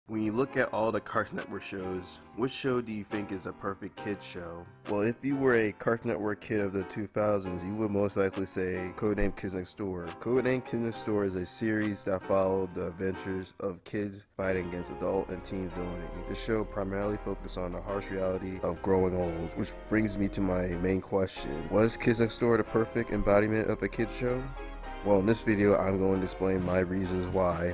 When you look at all the Cartoon Network shows, which show do you think is a perfect kid show? Well, if you were a Cartoon Network kid of the 2000s, you would most likely say Codename Kids Next Door. Codename Kids Next Door is a series that followed the adventures of kids fighting against adult and teen villainy. The show primarily focused on the harsh reality of growing old, which brings me to my main question. Was Kids Next Door the perfect embodiment of a kid show? Well, in this video, I'm going to explain my reasons why.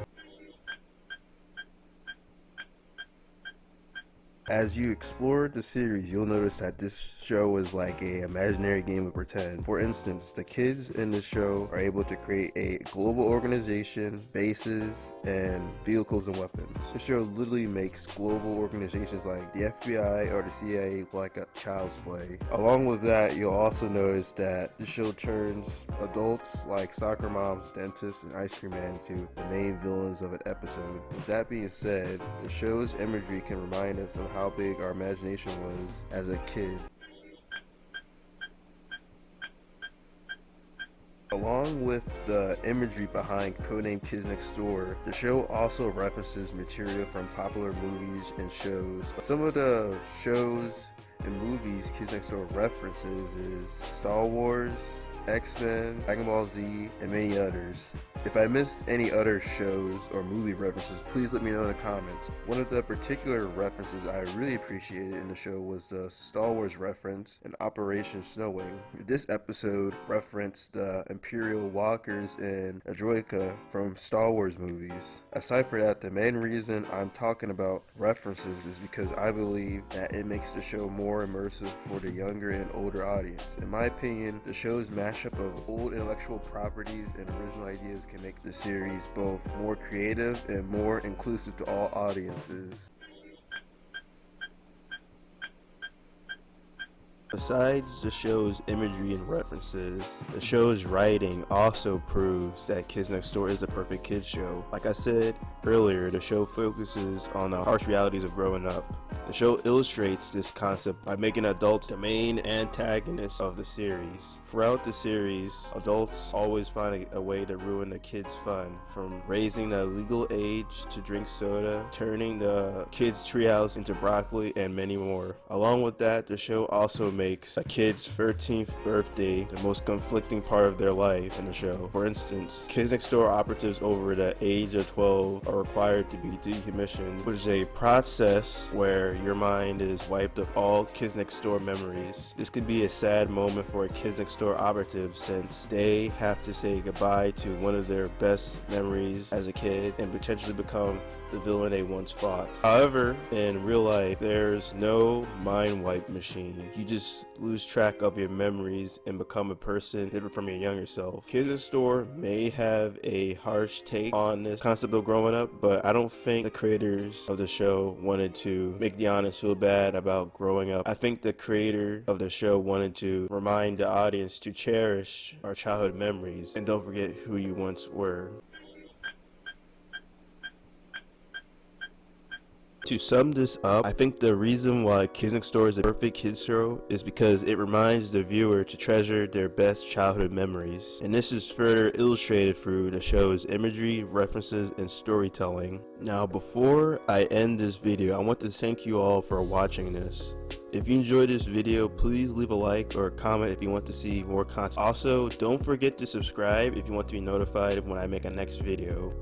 As you explore the series, you'll notice that this show is like an imaginary game of pretend. For instance, the kids in the show are able to create a global organization, bases, and vehicles and weapons. The show literally makes global organizations like the FBI or the CIA look like a child's play. Along with that, you'll also notice that the show turns adults like soccer moms, dentists, and ice cream man into the main villains of an episode. With that being said, the show's imagery can remind us of how big our imagination was as a kid. Along with the imagery behind Codename Kids Next Door, the show also references material from popular movies and shows. Some of the shows and movies Kids Next Door references is Star Wars, X-Men, Dragon Ball Z, and many others. If I missed any other shows or movie references, please let me know in the comments. One of the particular references I really appreciated in the show was the Star Wars reference in Operation Snow Wing. This episode referenced the Imperial Walkers and Droideka from Star Wars movies. Aside from that, the main reason I'm talking about references is because I believe that it makes the show more immersive for the younger and older audience. In my opinion, the show's mashup of old intellectual properties and original ideas can make the series both more creative and more inclusive to all audiences. Besides the show's imagery and references, the show's writing also proves that Kids Next Door is a perfect kids show. Like I said earlier, the show focuses on the harsh realities of growing up. The show illustrates this concept by making adults the main antagonists of the series. Throughout the series, adults always find a way to ruin the kids' fun, from raising the legal age to drink soda, turning the kids' treehouse into broccoli, and many more. Along with that, the show also makes a kid's 13th birthday the most conflicting part of their life in the show. For instance, Kids Next Door operatives over the age of 12 are required to be decommissioned, which is a process where your mind is wiped of all Kids Next Door memories. This could be a sad moment for a Kids Next Door operative, since they have to say goodbye to one of their best memories as a kid and potentially become the villain they once fought. However, in real life, there's no mind wipe machine. You just lose track of your memories and become a person different from your younger self. Kids Next Door may have a harsh take on this concept of growing up, but I don't think the creators of the show wanted to make the audience feel bad about growing up. I think the creator of the show wanted to remind the audience to cherish our childhood memories and don't forget who you once were. To sum this up, I think the reason why Kids Next Door is a perfect kids show is because it reminds the viewer to treasure their best childhood memories. And this is further illustrated through the show's imagery, references, and storytelling. Now, before I end this video, I want to thank you all for watching this. If you enjoyed this video, please leave a like or a comment if you want to see more content. Also, don't forget to subscribe if you want to be notified when I make a next video.